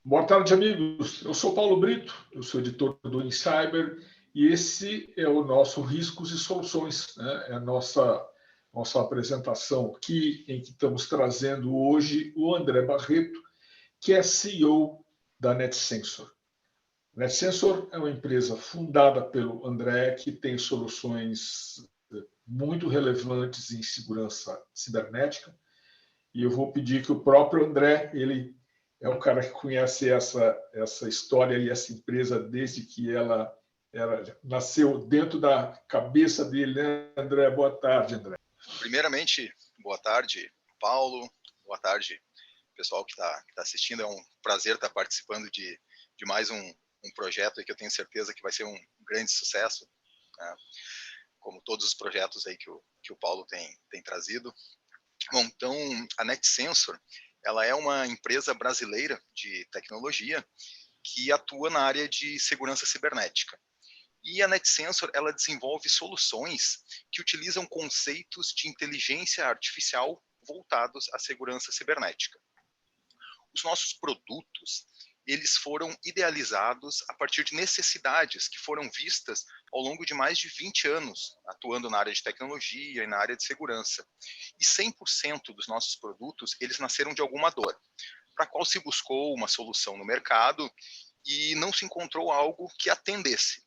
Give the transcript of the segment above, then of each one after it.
Boa tarde, amigos. Eu sou Paulo Brito, eu sou editor do InCyber e esse é o nosso Riscos e Soluções, né? É a nossa apresentação aqui, em que estamos trazendo hoje o André Barreto, que é CEO da NetSensor. NetSensor é uma empresa fundada pelo André, que tem soluções muito relevantes em segurança cibernética, e eu vou pedir que o próprio André, ele é o cara que conhece essa história e essa empresa desde que ela nasceu dentro da cabeça dele, né, André? Boa tarde, André. Primeiramente, boa tarde, Paulo. Boa tarde, pessoal que está assistindo. É um prazer estar participando de mais um projeto aí que eu tenho certeza que vai ser um grande sucesso, né? Como todos os projetos aí que o Paulo tem trazido. Bom, então, a NetSensor, ela é uma empresa brasileira de tecnologia que atua na área de segurança cibernética. E a NetSensor, ela desenvolve soluções que utilizam conceitos de inteligência artificial voltados à segurança cibernética. Os nossos produtos, eles foram idealizados a partir de necessidades que foram vistas ao longo de mais de 20 anos, atuando na área de tecnologia e na área de segurança. E 100% dos nossos produtos, eles nasceram de alguma dor, para a qual se buscou uma solução no mercado e não se encontrou algo que atendesse.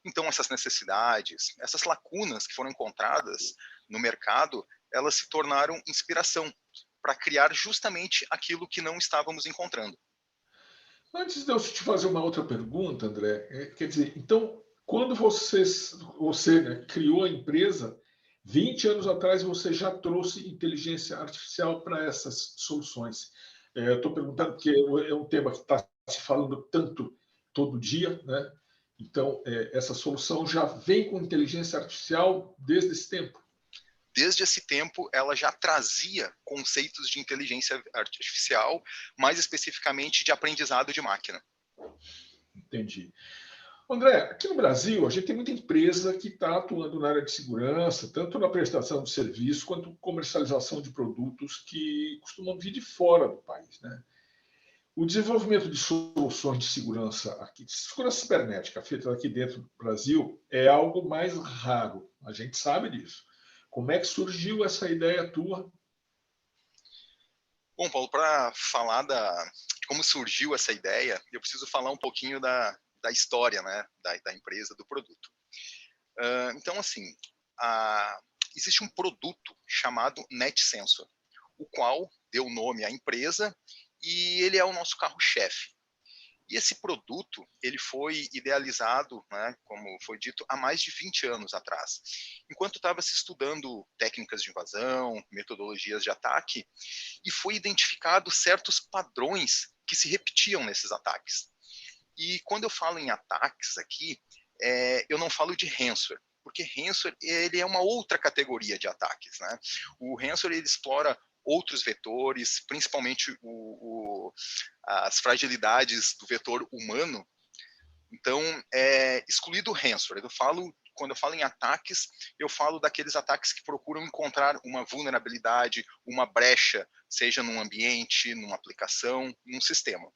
Então, essas necessidades, essas lacunas que foram encontradas no mercado, elas se tornaram inspiração para criar justamente aquilo que não estávamos encontrando. Antes de eu te fazer uma outra pergunta, André, quer dizer, então, quando você, né, criou a empresa, 20 anos atrás você já trouxe inteligência artificial para essas soluções. Estou perguntando porque é um tema que está se falando tanto todo dia, né? Então, essa solução já vem com inteligência artificial desde esse tempo. Desde esse tempo, ela já trazia conceitos de inteligência artificial, mais especificamente de aprendizado de máquina. Entendi. André, aqui no Brasil, a gente tem muita empresa que está atuando na área de segurança, tanto na prestação de serviço quanto comercialização de produtos que costumam vir de fora do país, né? O desenvolvimento de soluções de segurança aqui, de segurança cibernética feitas aqui dentro do Brasil é algo mais raro. A gente sabe disso. Como é que surgiu essa ideia tua? Bom, Paulo, para falar de como surgiu essa ideia, eu preciso falar um pouquinho da história, né, da empresa, do produto. Então, assim, existe um produto chamado NetSensor, o qual deu nome à empresa e ele é o nosso carro-chefe. E esse produto, ele foi idealizado, né, como foi dito, há mais de 20 anos atrás. Enquanto estava se estudando técnicas de invasão, metodologias de ataque, e foi identificado certos padrões que se repetiam nesses ataques. E quando eu falo em ataques aqui, eu não falo de ransomware, porque ransomware ele é uma outra categoria de ataques, né? O ransomware ele explora outros vetores, principalmente as fragilidades do vetor humano. Então, excluído o ransomware, quando eu falo em ataques, eu falo daqueles ataques que procuram encontrar uma vulnerabilidade, uma brecha, seja num ambiente, numa aplicação, num sistema.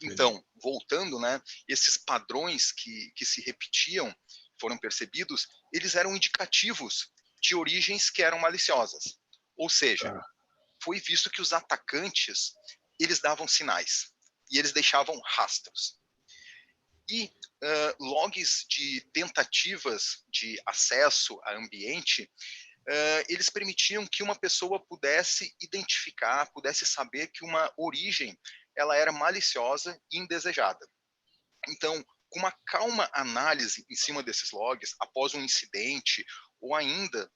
Então, voltando, né, esses padrões que se repetiam, foram percebidos, eles eram indicativos de origens que eram maliciosas. Ou seja, foi visto que os atacantes, eles davam sinais e eles deixavam rastros. E logs de tentativas de acesso a ambiente, eles permitiam que uma pessoa pudesse identificar, pudesse saber que uma origem ela era maliciosa e indesejada. Então, com uma calma análise em cima desses logs, após um incidente, ou ainda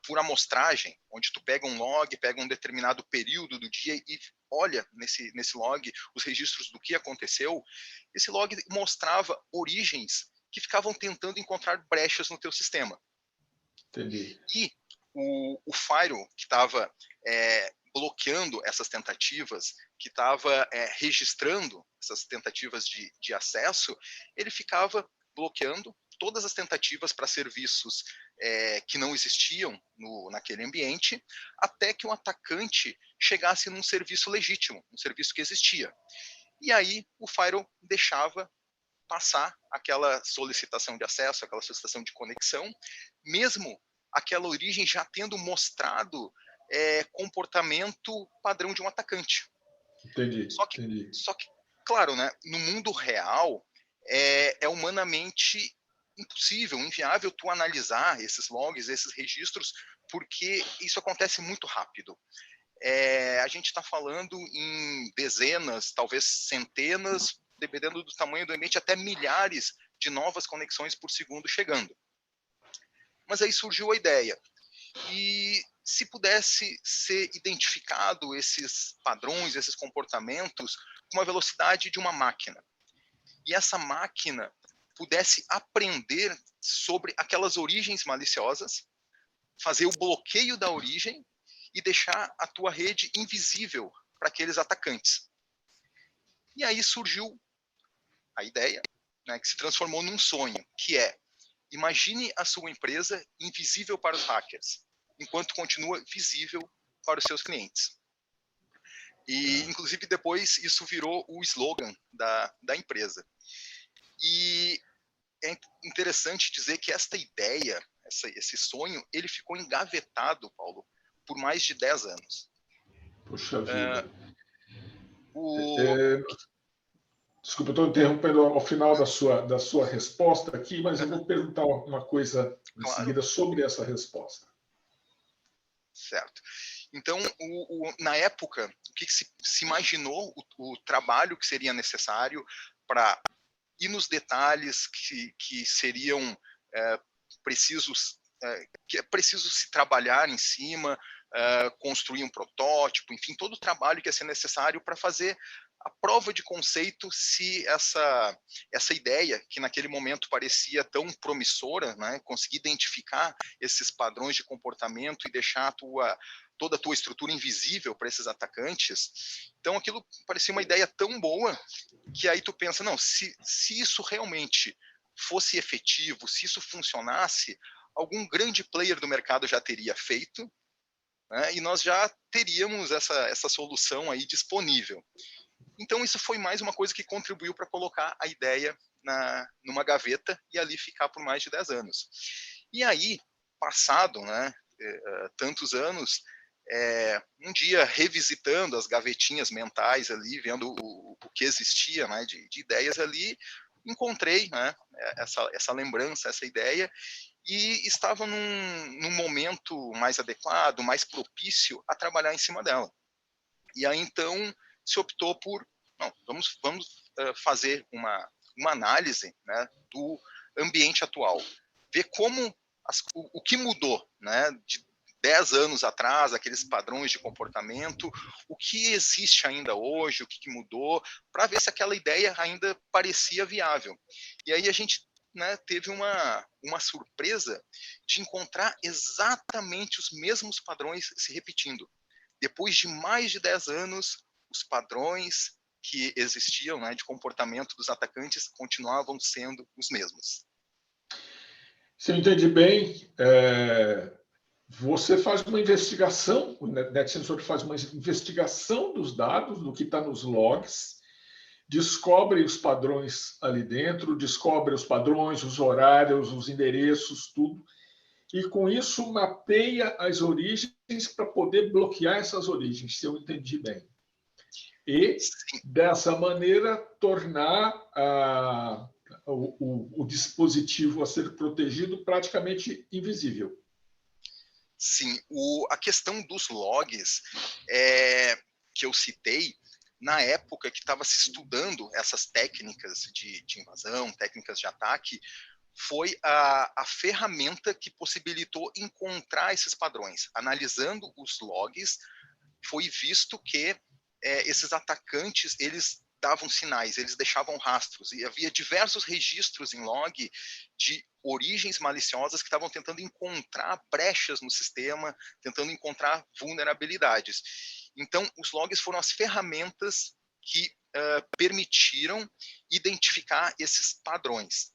por amostragem, onde tu pega um log, pega um determinado período do dia e olha nesse log os registros do que aconteceu, esse log mostrava origens que ficavam tentando encontrar brechas no teu sistema. Entendi. E o firewall que estava bloqueando essas tentativas, que estava registrando essas tentativas de acesso, ele ficava bloqueando todas as tentativas para serviços que não existiam naquele ambiente, até que o atacante chegasse num serviço legítimo, um serviço que existia. E aí o firewall deixava passar aquela solicitação de acesso, aquela solicitação de conexão, mesmo aquela origem já tendo mostrado comportamento padrão de um atacante. Entendi, Só que, entendi. só que claro, né, no mundo real é humanamente impossível, inviável tu analisar esses logs, esses registros, porque isso acontece muito rápido. A gente está falando em dezenas, talvez centenas, dependendo do tamanho do ambiente, até milhares de novas conexões por segundo chegando. Mas aí surgiu a ideia. E se pudesse ser identificado esses padrões, esses comportamentos, com a velocidade de uma máquina, e essa máquina pudesse aprender sobre aquelas origens maliciosas, fazer o bloqueio da origem e deixar a tua rede invisível para aqueles atacantes. E aí surgiu a ideia, né, que se transformou num sonho, que é: imagine a sua empresa invisível para os hackers, enquanto continua visível para os seus clientes. E, inclusive, depois isso virou o slogan da empresa. E é interessante dizer que esta ideia, esse sonho, ele ficou engavetado, Paulo, por mais de 10 anos. Puxa vida. O... É, desculpa, estou interrompendo ao final da sua resposta aqui, mas eu vou perguntar uma coisa em Claro, seguida sobre essa resposta. certo. Então, na época, o que se imaginou o trabalho que seria necessário para ir nos detalhes que seriam precisos, que é preciso se trabalhar em cima, construir um protótipo, enfim, todo o trabalho que ia ser necessário para fazer a prova de conceito se essa ideia, que naquele momento parecia tão promissora, né, conseguir identificar esses padrões de comportamento e deixar toda a tua estrutura invisível para esses atacantes. Então, aquilo parecia uma ideia tão boa que aí tu pensa, não, se isso realmente fosse efetivo, se isso funcionasse, algum grande player do mercado já teria feito, né, e nós já teríamos essa solução aí disponível. Então, isso foi mais uma coisa que contribuiu para colocar a ideia numa gaveta e ali ficar por mais de 10 anos. E aí, passado, né, tantos anos, um dia revisitando as gavetinhas mentais ali, vendo o que existia, né, de ideias ali, encontrei, né, essa lembrança, essa ideia, e estava num momento mais adequado, mais propício a trabalhar em cima dela. E aí, então, se optou por, não, vamos fazer uma análise, né, do ambiente atual, ver como o que mudou, né, de 10 anos atrás, aqueles padrões de comportamento, o que existe ainda hoje, o que mudou, para ver se aquela ideia ainda parecia viável. E aí a gente, né, teve uma surpresa de encontrar exatamente os mesmos padrões se repetindo. Depois de mais de 10 anos, os padrões que existiam, né, de comportamento dos atacantes continuavam sendo os mesmos. Se eu entendi bem, você faz uma investigação, o NetSensor faz uma investigação dos dados, do que está nos logs, descobre os padrões ali dentro, descobre os padrões, os horários, os endereços, tudo, e com isso mapeia as origens para poder bloquear essas origens, se eu entendi bem. E, Sim. dessa maneira, tornar o dispositivo a ser protegido praticamente invisível. Sim, a questão dos logs que eu citei, na época que estava se estudando essas técnicas de invasão, técnicas de ataque, foi a ferramenta que possibilitou encontrar esses padrões. Analisando os logs, foi visto que esses atacantes, eles davam sinais, eles deixavam rastros, e havia diversos registros em log de origens maliciosas que estavam tentando encontrar brechas no sistema, tentando encontrar vulnerabilidades. Então, os logs foram as ferramentas que permitiram identificar esses padrões.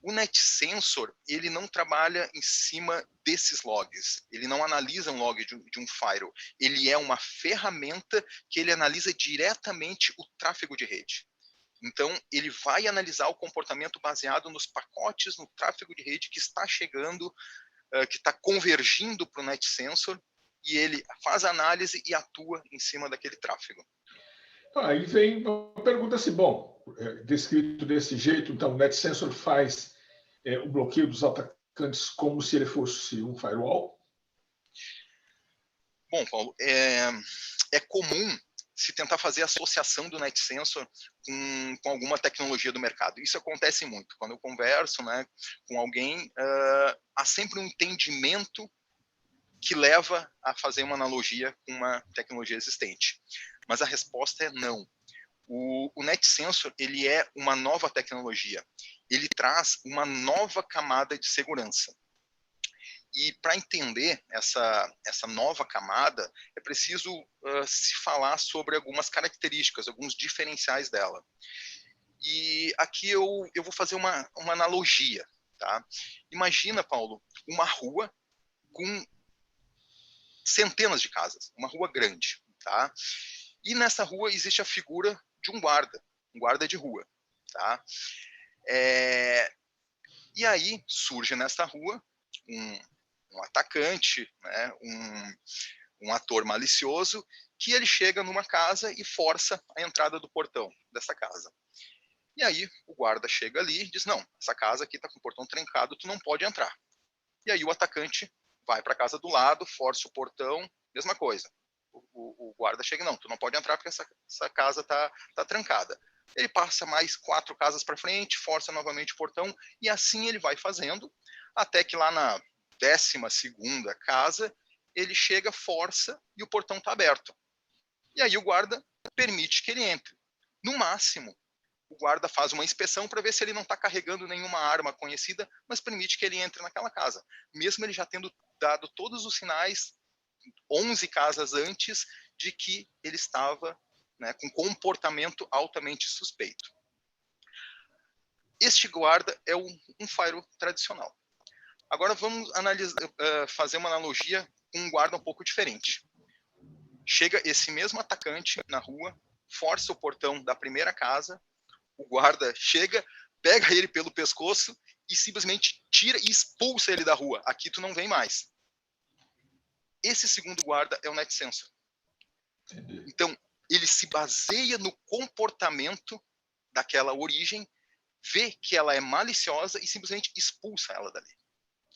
O NetSensor, ele não trabalha em cima desses logs, ele não analisa um log de um firewall, ele é uma ferramenta que ele analisa diretamente o tráfego de rede. Então, ele vai analisar o comportamento baseado nos pacotes, no tráfego de rede que está chegando, que está convergindo para o NetSensor, e ele faz a análise e atua em cima daquele tráfego. Aí vem uma pergunta assim, bom, descrito desse jeito, então o NetSensor faz o bloqueio dos atacantes como se ele fosse um firewall? Bom, Paulo, é comum se tentar fazer associação do NetSensor com alguma tecnologia do mercado. Isso acontece muito. Quando eu converso, né, com alguém, há sempre um entendimento que leva a fazer uma analogia com uma tecnologia existente. Mas a resposta é não. O NetSensor, ele é uma nova tecnologia. Ele traz uma nova camada de segurança. E para entender essa nova camada, é preciso se falar sobre algumas características, alguns diferenciais dela. E aqui eu vou fazer uma analogia. Tá? Imagina, Paulo, uma rua com centenas de casas, uma rua grande. Tá? E nessa rua existe a figura de um guarda de rua. Tá? E aí surge nessa rua um atacante, né, um ator malicioso, que ele chega numa casa e força a entrada do portão dessa casa. E aí o guarda chega ali e diz, não, essa casa aqui está com o portão trancado, tu não pode entrar. E aí o atacante vai para a casa do lado, força o portão, mesma coisa. O guarda chega, não, tu não pode entrar porque essa casa está trancada. Ele passa mais 4 casas para frente, força novamente o portão, e assim ele vai fazendo, até que lá na 12ª casa, ele chega, força, e o portão está aberto. E aí o guarda permite que ele entre. No máximo, o guarda faz uma inspeção para ver se ele não está carregando nenhuma arma conhecida, mas permite que ele entre naquela casa. Mesmo ele já tendo dado todos os sinais, 11 casas antes, de que ele estava, né, com comportamento altamente suspeito. Este guarda é um firewall tradicional. Agora vamos fazer uma analogia com um guarda um pouco diferente. Chega esse mesmo atacante na rua, força o portão da primeira casa, o guarda chega, pega ele pelo pescoço e simplesmente tira e expulsa ele da rua. Aqui tu não vem mais. Esse segundo guarda é o NetSensor. Então, ele se baseia no comportamento daquela origem, vê que ela é maliciosa e simplesmente expulsa ela dali.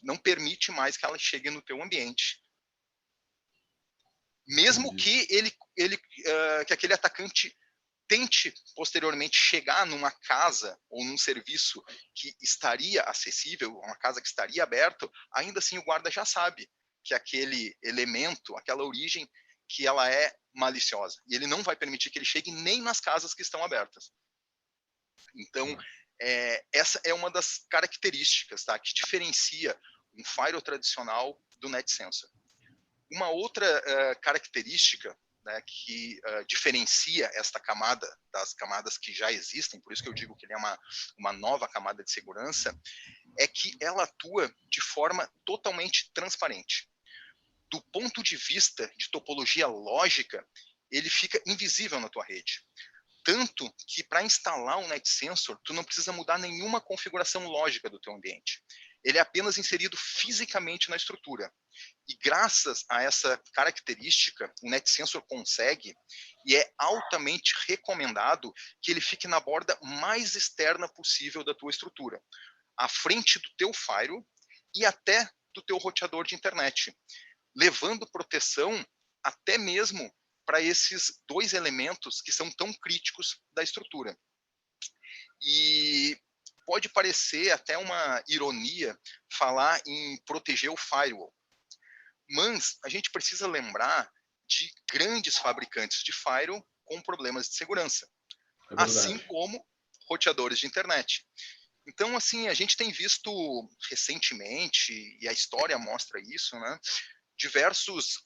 Não permite mais que ela chegue no teu ambiente. Mesmo que que aquele atacante tente posteriormente chegar numa casa ou num serviço que estaria acessível, uma casa que estaria aberta, ainda assim o guarda já sabe que aquele elemento, aquela origem, que ela é maliciosa. E ele não vai permitir que ele chegue nem nas casas que estão abertas. Então, essa é uma das características, tá, que diferencia um firewall tradicional do NetSensor. Uma outra característica, né, que diferencia esta camada das camadas que já existem, por isso que eu digo que ele é uma nova camada de segurança, é que ela atua de forma totalmente transparente. Do ponto de vista de topologia lógica, ele fica invisível na tua rede. Tanto que para instalar um NetSensor, tu não precisa mudar nenhuma configuração lógica do teu ambiente. Ele é apenas inserido fisicamente na estrutura. E graças a essa característica, o NetSensor consegue, e é altamente recomendado, que ele fique na borda mais externa possível da tua estrutura, à frente do teu firewall e até do teu roteador de internet, levando proteção até mesmo para esses 2 elementos que são tão críticos da estrutura. E pode parecer até uma ironia falar em proteger o firewall, mas a gente precisa lembrar de grandes fabricantes de firewall com problemas de segurança, assim como roteadores de internet. Então, assim, a gente tem visto recentemente, e a história mostra isso, né, diversos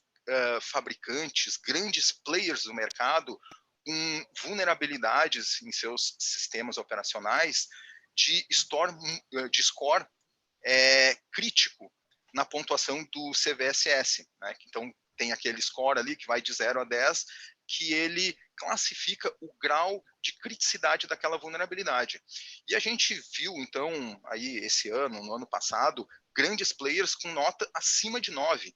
fabricantes, grandes players do mercado, com vulnerabilidades em seus sistemas operacionais, de score crítico na pontuação do CVSS, né? Então, tem aquele score ali que vai de 0 a 10, que ele classifica o grau de criticidade daquela vulnerabilidade. E a gente viu, então, aí esse ano, no ano passado, grandes players com nota acima de 9.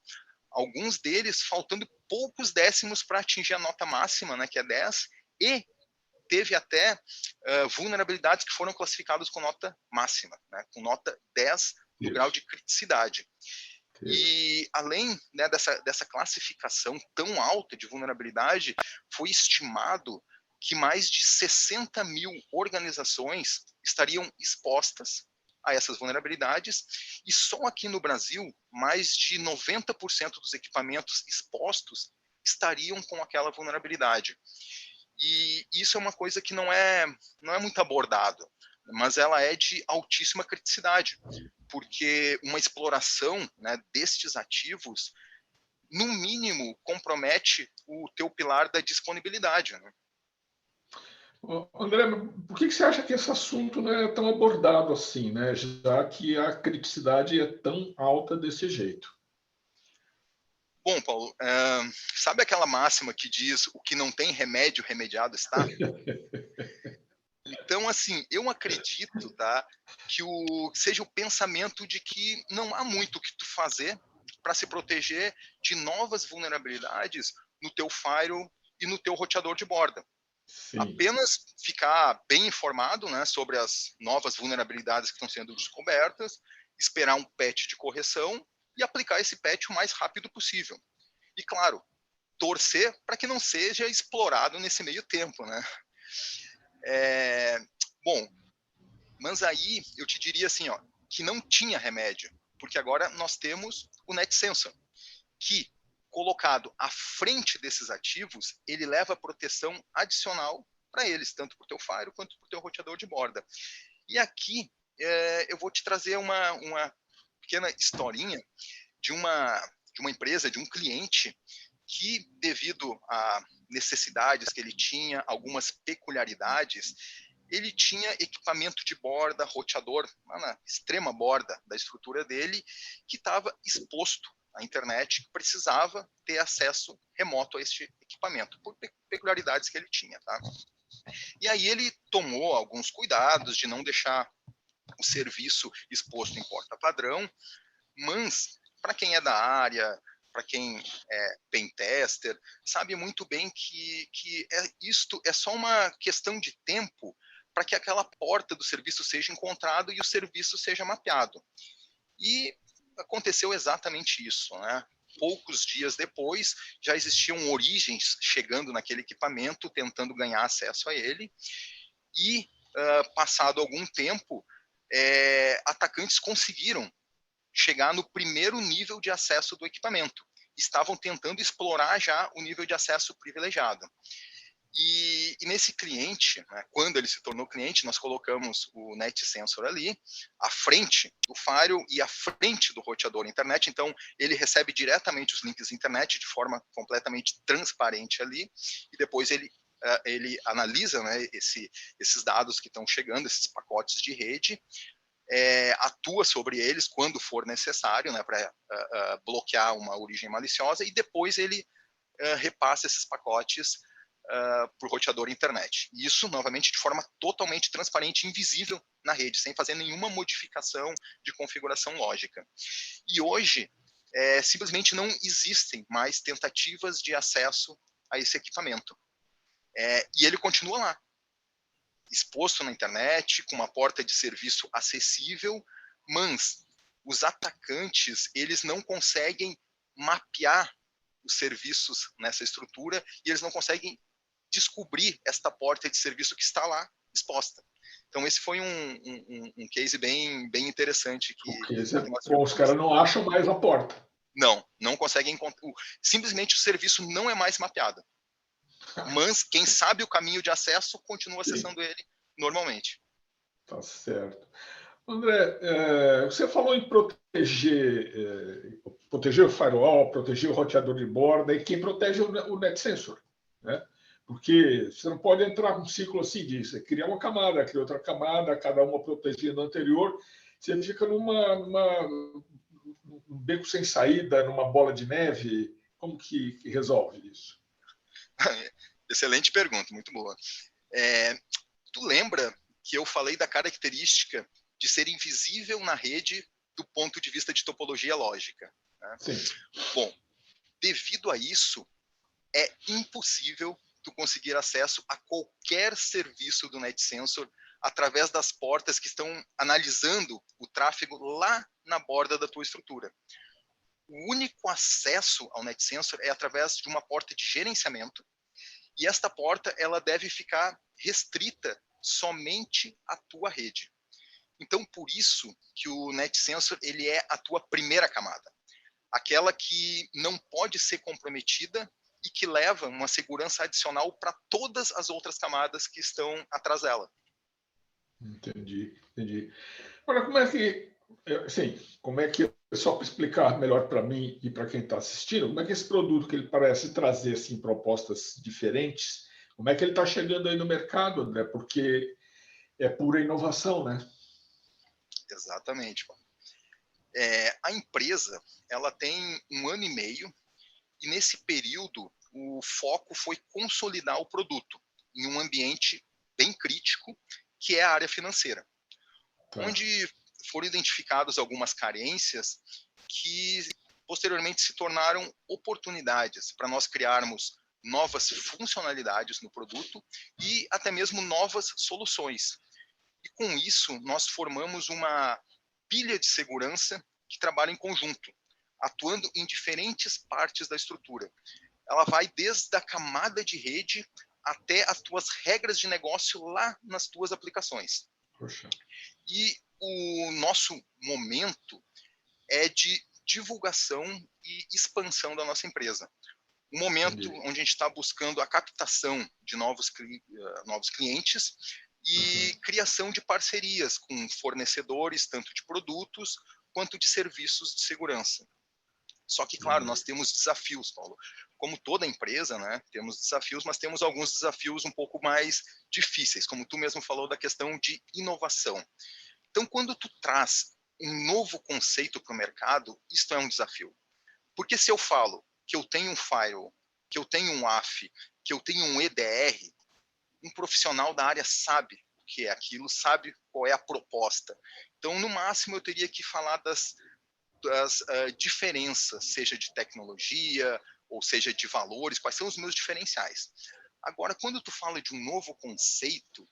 Alguns deles faltando poucos décimos para atingir a nota máxima, né, que é 10, e teve até vulnerabilidades que foram classificadas com nota máxima, né, com nota 10 no grau de criticidade. E além, né, dessa classificação tão alta de vulnerabilidade, foi estimado que mais de 60 mil organizações estariam expostas a essas vulnerabilidades, e só aqui no Brasil, mais de 90% dos equipamentos expostos estariam com aquela vulnerabilidade. E isso é uma coisa que não é muito abordado, mas ela é de altíssima criticidade, porque uma exploração, né, destes ativos, no mínimo, compromete o teu pilar da disponibilidade, né? André, por que você acha que esse assunto não é tão abordado assim, né? Já que a criticidade é tão alta desse jeito? Bom, Paulo, sabe aquela máxima que diz o que não tem remédio, remediado está? Então, assim, eu acredito, tá, que seja o pensamento de que não há muito o que tu fazer para se proteger de novas vulnerabilidades no teu firewall e no teu roteador de borda. Sim. Apenas ficar bem informado, né, sobre as novas vulnerabilidades que estão sendo descobertas, esperar um patch de correção e aplicar esse patch o mais rápido possível. E, claro, torcer para que não seja explorado nesse meio tempo, né? Bom, mas aí eu te diria assim, ó, que não tinha remédio, porque agora nós temos o NetSensor, que, colocado à frente desses ativos, ele leva proteção adicional para eles, tanto para o teu firewall quanto para o teu roteador de borda. E aqui eu vou te trazer uma pequena historinha de uma empresa, de um cliente, que, devido a necessidades que ele tinha, algumas peculiaridades, ele tinha equipamento de borda, roteador, na extrema borda da estrutura dele, que estava exposto à internet, que precisava ter acesso remoto a este equipamento, por peculiaridades que ele tinha, tá? E aí ele tomou alguns cuidados de não deixar o serviço exposto em porta padrão, mas para quem é da área, para quem é pentester, sabe muito bem que isto é só uma questão de tempo para que aquela porta do serviço seja encontrada e o serviço seja mapeado. E aconteceu exatamente isso, né? Poucos dias depois, já existiam origens chegando naquele equipamento, tentando ganhar acesso a ele, e, passado algum tempo, atacantes conseguiram chegar no primeiro nível de acesso do equipamento. Estavam tentando explorar já o nível de acesso privilegiado. E nesse cliente, né, quando ele se tornou cliente, nós colocamos o NetSensor ali, à frente do firewall e à frente do roteador internet. Então, ele recebe diretamente os links internet de forma completamente transparente ali, e depois ele analisa, né, esses dados que estão chegando, esses pacotes de rede, atua sobre eles quando for necessário, né, para bloquear uma origem maliciosa, e depois ele repassa esses pacotes para o roteador internet. E isso, novamente, de forma totalmente transparente e invisível na rede, sem fazer nenhuma modificação de configuração lógica. E hoje, simplesmente não existem mais tentativas de acesso a esse equipamento. E ele continua lá, exposto na internet, com uma porta de serviço acessível, mas os atacantes, eles não conseguem mapear os serviços nessa estrutura e eles não conseguem descobrir esta porta de serviço que está lá exposta. Então, esse foi um case bem interessante. Bom, os caras não acham mais a porta. Não conseguem encontrar. Simplesmente o serviço não é mais mapeado. Mas quem sabe o caminho de acesso continua acessando ele normalmente. Tá certo. André, você falou em proteger o firewall, proteger o roteador de borda, e quem protege o NetSensor, né? Porque você não pode entrar num ciclo assim disso. Criar uma camada, criar outra camada, cada uma protegida da anterior. Você fica num beco sem saída, numa bola de neve. Como que resolve isso? Excelente pergunta, muito boa. Tu lembra que eu falei da característica de ser invisível na rede do ponto de vista de topologia lógica, né? Sim. Bom, devido a isso, é impossível tu conseguir acesso a qualquer serviço do NetSensor através das portas que estão analisando o tráfego lá na borda da tua estrutura. O único acesso ao NetSensor é através de uma porta de gerenciamento, e esta porta ela deve ficar restrita somente à tua rede. Então, por isso que o NetSensor ele é a tua primeira camada, aquela que não pode ser comprometida e que leva uma segurança adicional para todas as outras camadas que estão atrás dela. Entendi, entendi. Agora, como é que, só para explicar melhor para mim e para quem está assistindo, como é que esse produto que ele parece trazer assim, propostas diferentes, como é que ele está chegando aí no mercado, André? Porque é pura inovação, né? Exatamente. A empresa ela tem 1 ano e meio e nesse período o foco foi consolidar o produto em um ambiente bem crítico, que é a área financeira, Tá. onde foram identificadas algumas carências que posteriormente se tornaram oportunidades para nós criarmos novas funcionalidades no produto e até mesmo novas soluções. E com isso, nós formamos uma pilha de segurança que trabalha em conjunto, atuando em diferentes partes da estrutura. Ela vai desde a camada de rede até as tuas regras de negócio lá nas tuas aplicações. Poxa. E o nosso momento é de divulgação e expansão da nossa empresa. Um momento Entendi. onde a gente está buscando a captação de novos clientes e criação de parcerias com fornecedores, tanto de produtos quanto de serviços de segurança. Só que, claro, nós temos desafios, Paulo. Como toda empresa, né, temos desafios, mas temos alguns desafios um pouco mais difíceis, como tu mesmo falou da questão de inovação. Então, quando tu traz um novo conceito para o mercado, isto é um desafio. Porque se eu falo que eu tenho um firewall, que eu tenho um AF, que eu tenho um EDR, um profissional da área sabe o que é aquilo, sabe qual é a proposta. Então, no máximo, eu teria que falar das diferenças, seja de tecnologia, ou seja de valores, quais são os meus diferenciais. Agora, quando tu fala de um novo conceito,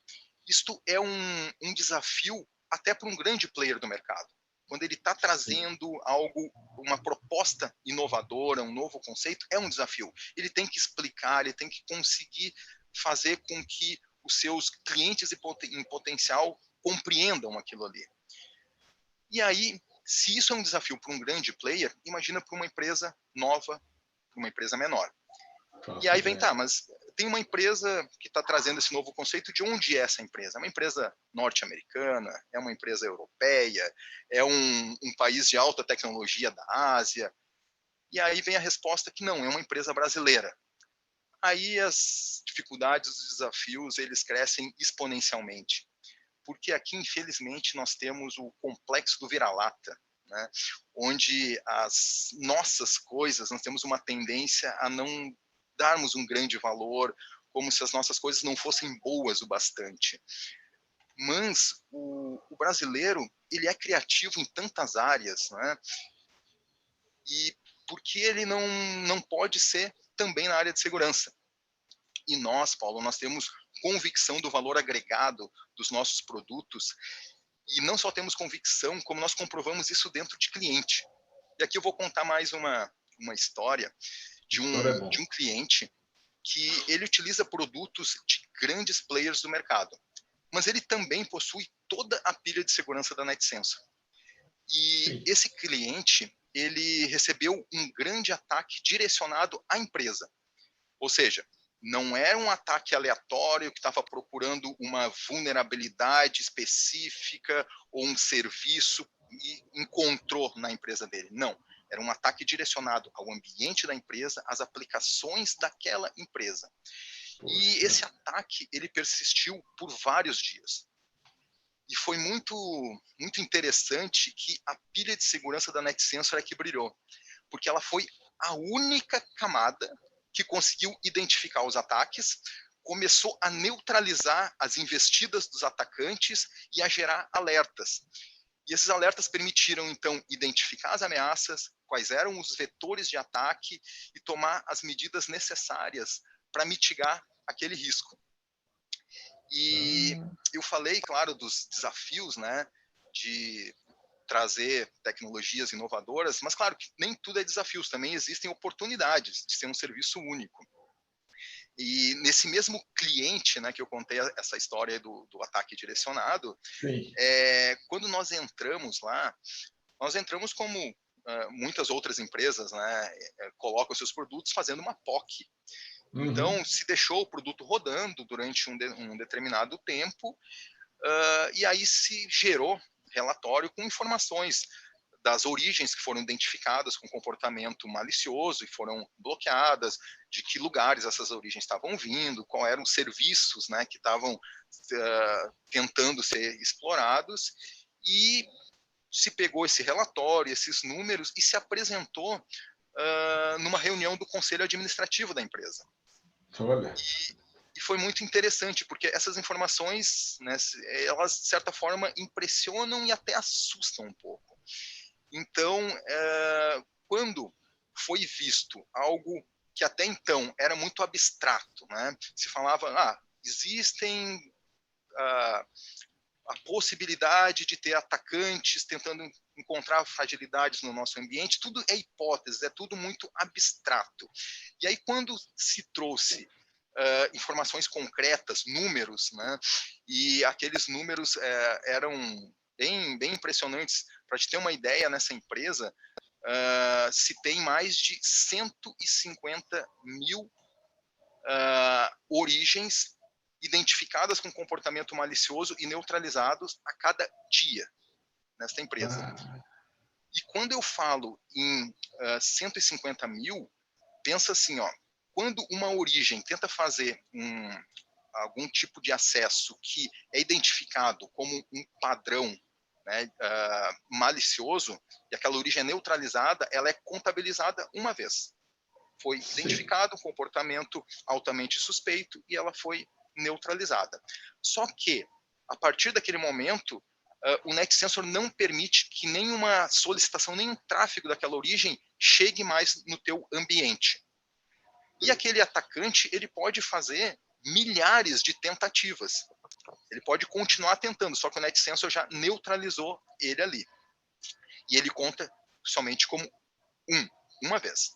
isto é um desafio até para um grande player do mercado. Quando ele está trazendo algo, uma proposta inovadora, um novo conceito, é um desafio. Ele tem que explicar, ele tem que conseguir fazer com que os seus clientes em potencial compreendam aquilo ali. E aí, se isso é um desafio para um grande player, imagina para uma empresa nova, para uma empresa menor. E aí vem, mas tem uma empresa que está trazendo esse novo conceito, de onde é essa empresa? É uma empresa norte-americana? É uma empresa europeia? É um país de alta tecnologia da Ásia? E aí vem a resposta que não, é uma empresa brasileira. Aí as dificuldades, os desafios, eles crescem exponencialmente. Porque aqui, infelizmente, nós temos o complexo do vira-lata, né? Onde as nossas coisas, nós temos uma tendência a não darmos um grande valor, como se as nossas coisas não fossem boas o bastante. Mas o brasileiro, ele é criativo em tantas áreas, né? E por que ele não pode ser também na área de segurança? E nós, Paulo, nós temos convicção do valor agregado dos nossos produtos, e não só temos convicção, como nós comprovamos isso dentro de cliente. E aqui eu vou contar mais uma história de um cliente que ele utiliza produtos de grandes players do mercado, mas ele também possui toda a pilha de segurança da NetSensor. E esse cliente, ele recebeu um grande ataque direcionado à empresa. Ou seja, não era um ataque aleatório que estava procurando uma vulnerabilidade específica ou um serviço e encontrou na empresa dele. Não. Era um ataque direcionado ao ambiente da empresa, às aplicações daquela empresa. E esse ataque, ele persistiu por vários dias. E foi muito interessante que a pilha de segurança da NetSensor é que brilhou, porque ela foi a única camada que conseguiu identificar os ataques, começou a neutralizar as investidas dos atacantes e a gerar alertas. E esses alertas permitiram, então, identificar as ameaças, quais eram os vetores de ataque e tomar as medidas necessárias para mitigar aquele risco. E eu falei, claro, dos desafios, né, de trazer tecnologias inovadoras, mas claro que nem tudo é desafios, também existem oportunidades de ser um serviço único. E nesse mesmo cliente, né, que eu contei essa história do ataque direcionado, quando nós entramos lá, nós entramos como muitas outras empresas, né, colocam seus produtos fazendo uma POC. Então, se deixou o produto rodando durante um determinado tempo, e aí se gerou relatório com informações das origens que foram identificadas com comportamento malicioso e foram bloqueadas, de que lugares essas origens estavam vindo, quais eram os serviços, né, que estavam tentando ser explorados, e se pegou esse relatório, esses números, e se apresentou numa reunião do conselho administrativo da empresa. Olha. E foi muito interessante, porque essas informações, né, elas, de certa forma, impressionam e até assustam um pouco. Então, quando foi visto algo que até então era muito abstrato, né, se falava, existem a possibilidade de ter atacantes tentando encontrar fragilidades no nosso ambiente, tudo é hipótese, é tudo muito abstrato. E aí, quando se trouxe informações concretas, números, né? E aqueles números eram bem impressionantes. Para te ter uma ideia, nessa empresa se tem mais de 150 mil origens identificadas com comportamento malicioso e neutralizados a cada dia nesta empresa. E quando eu falo em 150 mil, pensa assim, quando uma origem tenta fazer algum tipo de acesso que é identificado como um padrão, né, malicioso, e aquela origem é neutralizada, ela é contabilizada uma vez. Foi identificado um comportamento altamente suspeito e ela foi neutralizada. Só que, a partir daquele momento, o NetSensor não permite que nenhuma solicitação, nenhum tráfego daquela origem chegue mais no teu ambiente. E aquele atacante, ele pode fazer milhares de tentativas. Ele pode continuar tentando, só que o NetSensor já neutralizou ele ali. E ele conta somente como uma vez.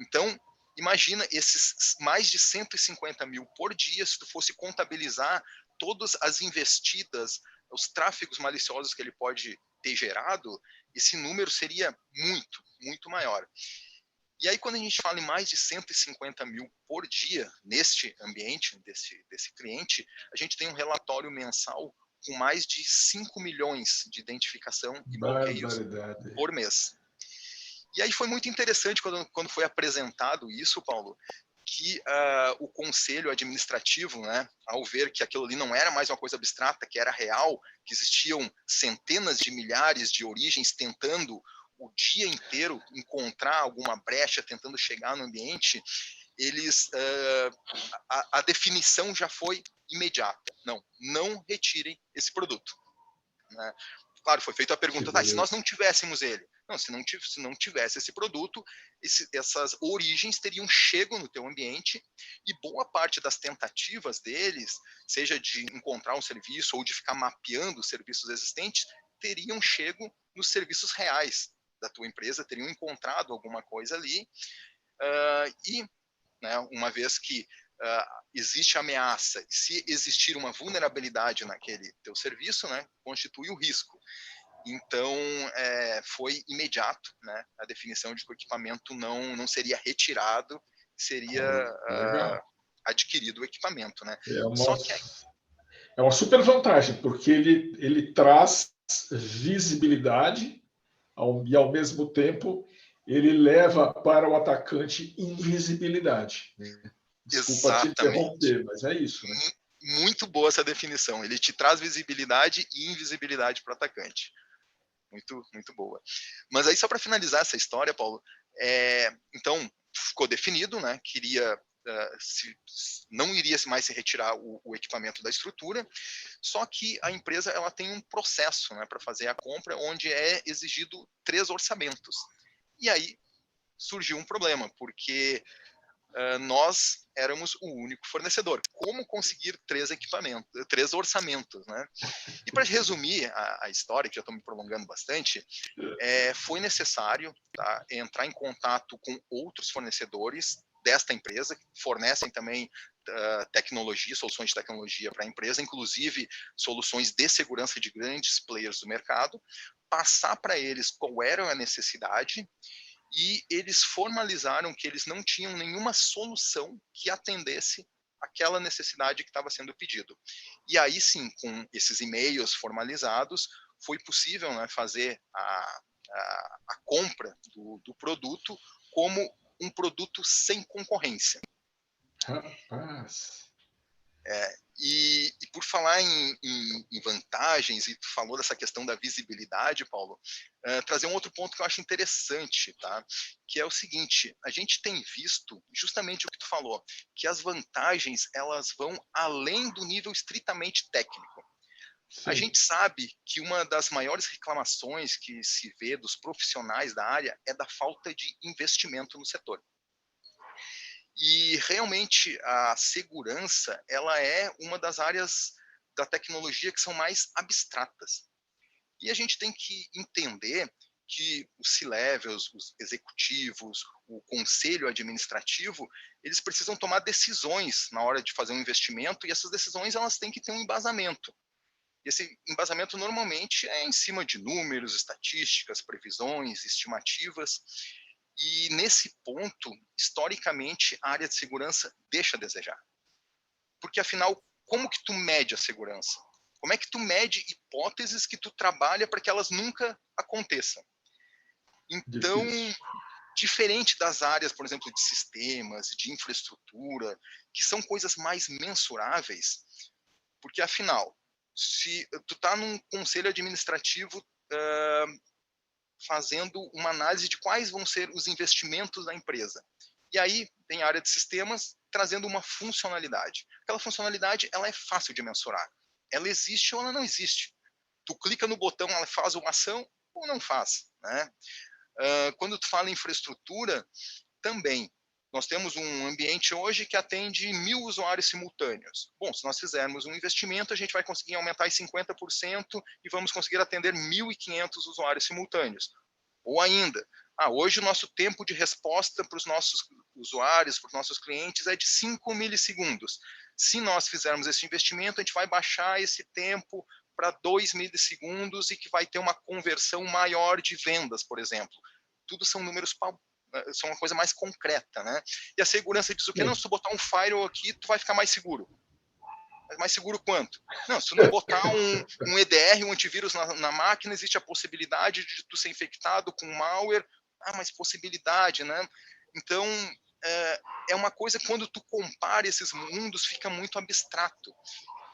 Então, imagina esses mais de 150 mil por dia, se tu fosse contabilizar todas as investidas, os tráfegos maliciosos que ele pode ter gerado, esse número seria muito maior. E aí, quando a gente fala em mais de 150 mil por dia neste ambiente, desse cliente, a gente tem um relatório mensal com mais de 5 milhões de identificação e bloqueios por mês. E aí foi muito interessante quando foi apresentado isso, Paulo, que o conselho administrativo, né, ao ver que aquilo ali não era mais uma coisa abstrata, que era real, que existiam centenas de milhares de origens tentando o dia inteiro encontrar alguma brecha, tentando chegar no ambiente, eles a definição já foi imediata. Não retirem esse produto. Né? Claro, foi feita a pergunta, se nós não tivéssemos ele? Não, se não tivesse esse produto, essas origens teriam chego no teu ambiente e boa parte das tentativas deles, seja de encontrar um serviço ou de ficar mapeando os serviços existentes, teriam chego nos serviços reais da tua empresa, teriam encontrado alguma coisa ali e, né, uma vez que existe ameaça, se existir uma vulnerabilidade naquele teu serviço, né, constitui o risco. Então, foi imediato, né, a definição de que o equipamento não seria retirado, seria adquirido o equipamento. Né? É uma super vantagem, porque ele traz visibilidade e, ao mesmo tempo, ele leva para o atacante invisibilidade. Desculpa te interromper, mas é isso, né? Muito boa essa definição. Ele te traz visibilidade e invisibilidade para o atacante. Muito, muito boa. Mas aí, só para finalizar essa história, Paulo, então, ficou definido, né? Não iria mais se retirar o equipamento da estrutura, só que a empresa ela tem um processo, né, para fazer a compra, onde é exigido 3 orçamentos. E aí surgiu um problema, porque nós éramos o único fornecedor. Como conseguir 3 orçamentos, né? E para resumir a história, que já estou me prolongando bastante, foi necessário, tá, entrar em contato com outros fornecedores desta empresa, que fornecem também tecnologia, soluções de tecnologia para a empresa, inclusive soluções de segurança de grandes players do mercado, passar para eles qual era a necessidade, e eles formalizaram que eles não tinham nenhuma solução que atendesse aquela necessidade que estava sendo pedido. E aí sim, com esses e-mails formalizados, foi possível, né, fazer a compra do produto como um produto sem concorrência. Rapaz. E por falar em vantagens, e tu falou dessa questão da visibilidade, Paulo, trazer um outro ponto que eu acho interessante, tá? Que é o seguinte: a gente tem visto justamente o que tu falou, que as vantagens elas vão além do nível estritamente técnico. Sim. A gente sabe que uma das maiores reclamações que se vê dos profissionais da área é da falta de investimento no setor. E realmente a segurança, ela é uma das áreas da tecnologia que são mais abstratas. E a gente tem que entender que os C-levels, os executivos, o conselho administrativo, eles precisam tomar decisões na hora de fazer um investimento, e essas decisões elas têm que ter um embasamento. E esse embasamento normalmente é em cima de números, estatísticas, previsões, estimativas. E nesse ponto, historicamente, a área de segurança deixa a desejar. Porque, afinal, como que tu mede a segurança? Como é que tu mede hipóteses que tu trabalha para que elas nunca aconteçam? Então, Difícil. diferente das áreas, por exemplo, de sistemas, de infraestrutura, que são coisas mais mensuráveis, porque, afinal, se tu está num conselho administrativo fazendo uma análise de quais vão ser os investimentos da empresa. E aí tem a área de sistemas trazendo uma funcionalidade. Aquela funcionalidade, ela é fácil de mensurar. Ela existe ou ela não existe. Tu clica no botão, ela faz uma ação ou não faz, né? Quando tu fala em infraestrutura, também. Nós temos um ambiente hoje que atende 1.000 usuários simultâneos. Bom, se nós fizermos um investimento, a gente vai conseguir aumentar em 50% e vamos conseguir atender 1.500 usuários simultâneos. Ou ainda, hoje o nosso tempo de resposta para os nossos usuários, para os nossos clientes, é de 5 milissegundos. Se nós fizermos esse investimento, a gente vai baixar esse tempo para 2 milissegundos e que vai ter uma conversão maior de vendas, por exemplo. Tudo são números, são uma coisa mais concreta, né? E a segurança diz o quê? Não, se tu botar um firewall aqui, tu vai ficar mais seguro. Mas mais seguro quanto? Não, se tu não botar um EDR, um antivírus na máquina, existe a possibilidade de tu ser infectado com malware. Mas possibilidade, né? Então, é uma coisa que quando tu compara esses mundos, fica muito abstrato.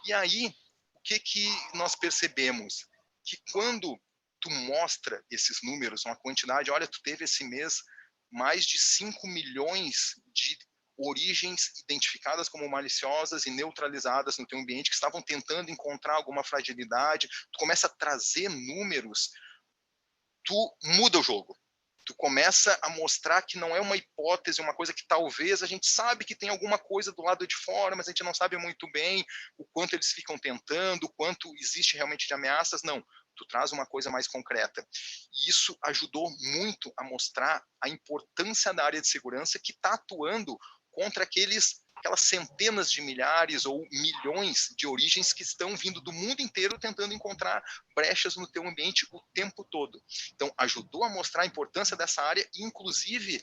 E aí, o que nós percebemos? Que quando tu mostra esses números, uma quantidade, olha, tu teve esse mês mais de 5 milhões de origens identificadas como maliciosas e neutralizadas no teu ambiente, que estavam tentando encontrar alguma fragilidade, tu começa a trazer números, tu muda o jogo. Tu começa a mostrar que não é uma hipótese, uma coisa que talvez a gente sabe que tem alguma coisa do lado de fora, mas a gente não sabe muito bem o quanto eles ficam tentando, o quanto existe realmente de ameaças. Não, tu traz uma coisa mais concreta. E isso ajudou muito a mostrar a importância da área de segurança, que está atuando contra aquelas centenas de milhares ou milhões de origens que estão vindo do mundo inteiro tentando encontrar brechas no teu ambiente o tempo todo. Então, ajudou a mostrar a importância dessa área e, inclusive,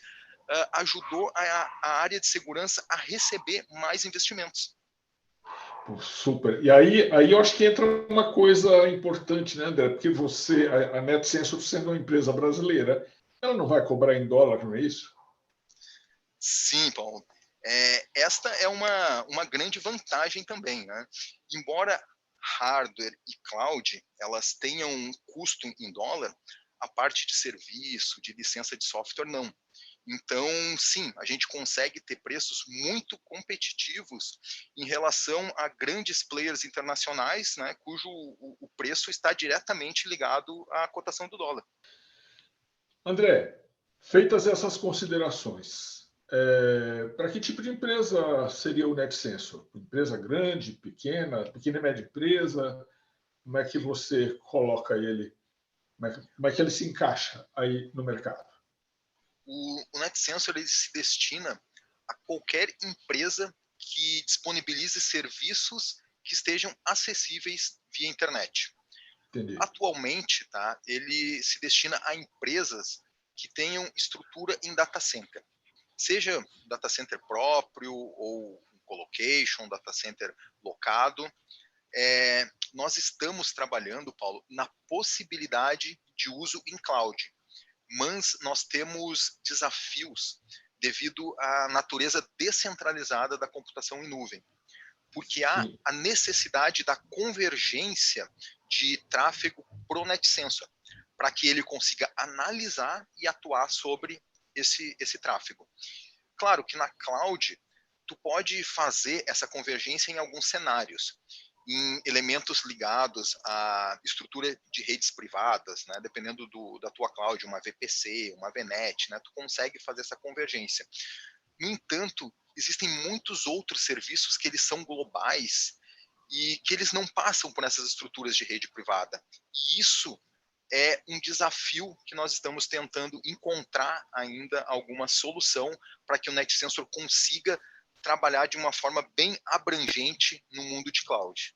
ajudou a área de segurança a receber mais investimentos. Super. E aí eu acho que entra uma coisa importante, né, André? Porque a NetSensor, sendo uma empresa brasileira, ela não vai cobrar em dólar, não é isso? Sim, Paulo. Esta é uma grande vantagem também, né? Embora hardware e cloud elas tenham um custo em dólar, a parte de serviço, de licença de software, não. Então, sim, a gente consegue ter preços muito competitivos em relação a grandes players internacionais, né, cujo o preço está diretamente ligado à cotação do dólar. André, feitas essas considerações, para que tipo de empresa seria o NetSensor? Empresa grande, pequena e média empresa? Como é que você coloca ele? Como é que ele se encaixa aí no mercado? O NetSensor ele se destina a qualquer empresa que disponibilize serviços que estejam acessíveis via internet. Entendi. Atualmente, tá, ele se destina a empresas que tenham estrutura em data center. Seja data center próprio ou um colocation, data center locado. Nós estamos trabalhando, Paulo, na possibilidade de uso em cloud, mas nós temos desafios devido à natureza descentralizada da computação em nuvem, porque há Sim. a necessidade da convergência de tráfego pro NetSensor, para que ele consiga analisar e atuar sobre esse tráfego. Claro que na cloud, tu pode fazer essa convergência em alguns cenários, em elementos ligados à estrutura de redes privadas, né? Dependendo da tua cloud, uma VPC, uma VNet, né? Tu consegue fazer essa convergência. No entanto, existem muitos outros serviços que eles são globais e que eles não passam por essas estruturas de rede privada. E isso é um desafio que nós estamos tentando encontrar ainda alguma solução para que o NetSensor consiga trabalhar de uma forma bem abrangente no mundo de cloud.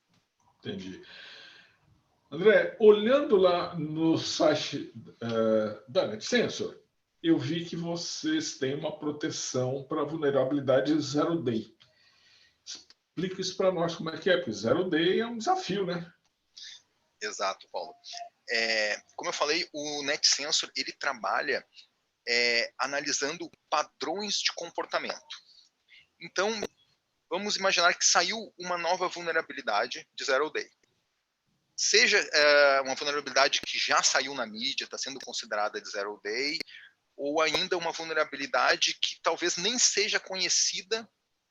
Entendi. André, olhando lá no site da NetSensor, eu vi que vocês têm uma proteção para vulnerabilidade zero day. Explica isso para nós como é que é, porque zero day é um desafio, né? Exato, Paulo. Como eu falei, o NetSensor ele trabalha analisando padrões de comportamento. Então, vamos imaginar que saiu uma nova vulnerabilidade de zero day. Seja uma vulnerabilidade que já saiu na mídia, está sendo considerada de zero day, ou ainda uma vulnerabilidade que talvez nem seja conhecida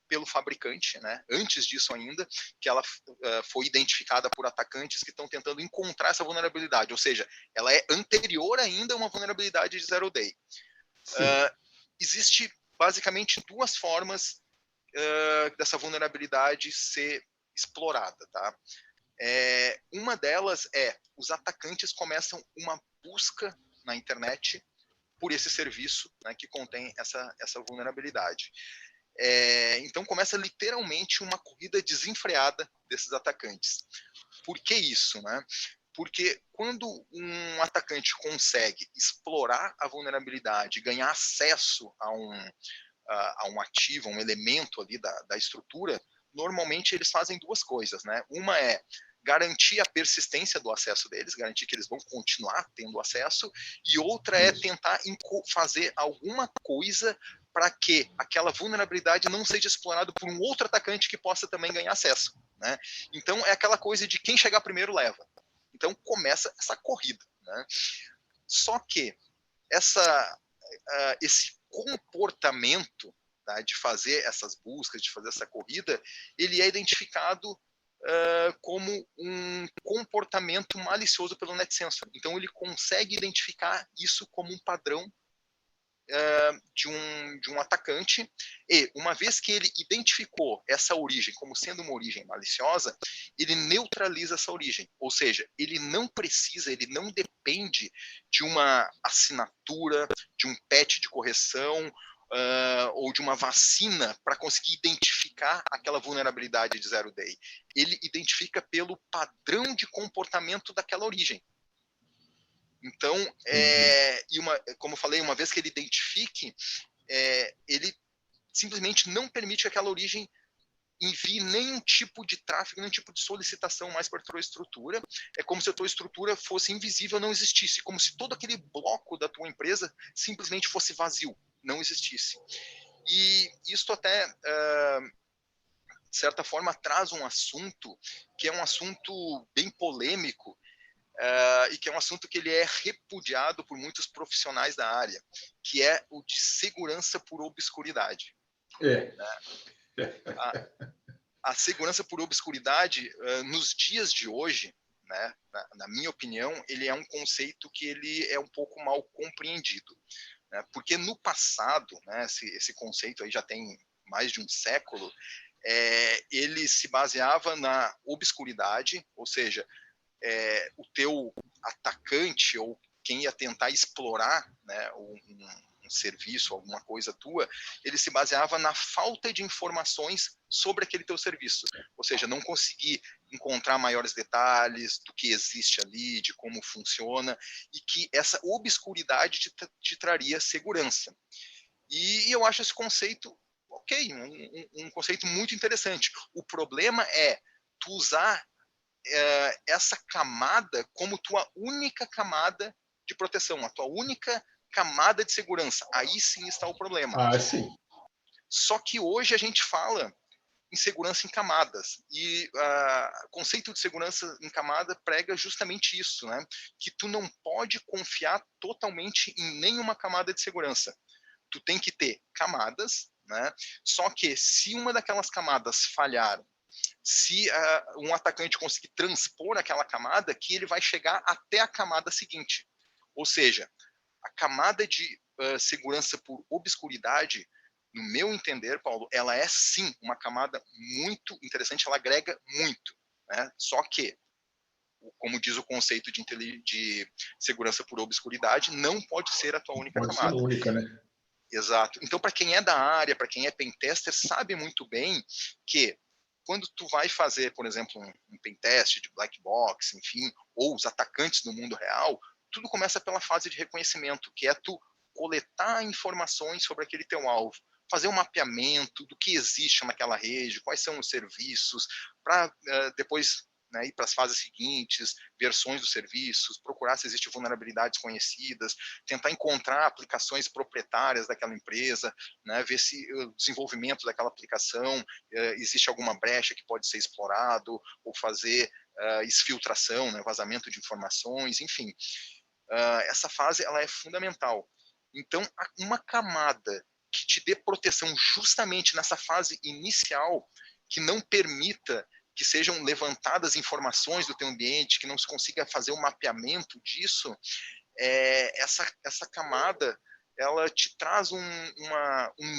pelo fabricante, né? Antes disso ainda, que ela foi identificada por atacantes que estão tentando encontrar essa vulnerabilidade, ou seja, ela é anterior ainda a uma vulnerabilidade de zero day. Existe basicamente duas formas dessa vulnerabilidade ser explorada, tá? Uma delas os atacantes começam uma busca na internet por esse serviço, né, que contém essa vulnerabilidade. Então começa literalmente uma corrida desenfreada desses atacantes. Por que isso, né? Porque quando um atacante consegue explorar a vulnerabilidade, ganhar acesso a um ativo, a um elemento ali da estrutura, normalmente eles fazem duas coisas, né? Uma é garantir a persistência do acesso deles, garantir que eles vão continuar tendo acesso, e outra é tentar fazer alguma coisa para que aquela vulnerabilidade não seja explorada por um outro atacante que possa também ganhar acesso, né? Então é aquela coisa de quem chegar primeiro leva. Então começa essa corrida, né? Só que esse comportamento, tá, de fazer essas buscas, de fazer essa corrida, ele é identificado como um comportamento malicioso pelo NetSensor. Então ele consegue identificar isso como um padrão de um atacante, e uma vez que ele identificou essa origem como sendo uma origem maliciosa, ele neutraliza essa origem, ou seja, ele não precisa, ele não depende de uma assinatura, de um patch de correção, ou de uma vacina para conseguir identificar aquela vulnerabilidade de zero day. Ele identifica pelo padrão de comportamento daquela origem. Então, como eu falei, uma vez que ele identifique, ele simplesmente não permite que aquela origem envie nenhum tipo de tráfego, nenhum tipo de solicitação mais para a tua estrutura. É como se a tua estrutura fosse invisível, não existisse. Como se todo aquele bloco da tua empresa simplesmente fosse vazio, não existisse. E isso até, de certa forma, traz um assunto que é um assunto bem polêmico, e que é um assunto que ele é repudiado por muitos profissionais da área, que é o de segurança por obscuridade. É. A, a segurança por obscuridade, nos dias de hoje, né, na minha opinião, ele é um conceito que ele é um pouco mal compreendido, né, porque no passado, né, esse conceito aí já tem mais de um século, ele se baseava na obscuridade, ou seja, o teu atacante ou quem ia tentar explorar, né, um serviço, alguma coisa tua, ele se baseava na falta de informações sobre aquele teu serviço. Ou seja, não conseguir encontrar maiores detalhes do que existe ali, de como funciona, e que essa obscuridade te traria segurança. E eu acho esse conceito ok, um conceito muito interessante. O problema é tu usar essa camada como tua única camada de proteção, a tua única camada de segurança. Aí sim está o problema. Ah, sim. Só que hoje a gente fala em segurança em camadas. E o conceito de segurança em camada prega justamente isso, né? Que tu não pode confiar totalmente em nenhuma camada de segurança. Tu tem que ter camadas, né? Só que se uma daquelas camadas falhar, se um atacante conseguir transpor aquela camada, que ele vai chegar até a camada seguinte. Ou seja, a camada de segurança por obscuridade, no meu entender, Paulo, ela é sim uma camada muito interessante, ela agrega muito, né? Só que, como diz o conceito de segurança por obscuridade, não pode ser a tua única Pode ser camada. única, né? Exato. Então, para quem é da área, para quem é pentester, sabe muito bem que quando tu vai fazer, por exemplo, um pentest de black box, enfim, ou os atacantes no mundo real, tudo começa pela fase de reconhecimento, que é tu coletar informações sobre aquele teu alvo, fazer um mapeamento do que existe naquela rede, quais são os serviços, para depois, né, ir para as fases seguintes, versões dos serviços, procurar se existem vulnerabilidades conhecidas, tentar encontrar aplicações proprietárias daquela empresa, né, ver se o desenvolvimento daquela aplicação existe alguma brecha que pode ser explorado, ou fazer exfiltração, né, vazamento de informações, enfim. Essa fase ela é fundamental. Então, uma camada que te dê proteção justamente nessa fase inicial, que não permita que sejam levantadas informações do teu ambiente, que não se consiga fazer um mapeamento disso, essa camada ela te traz um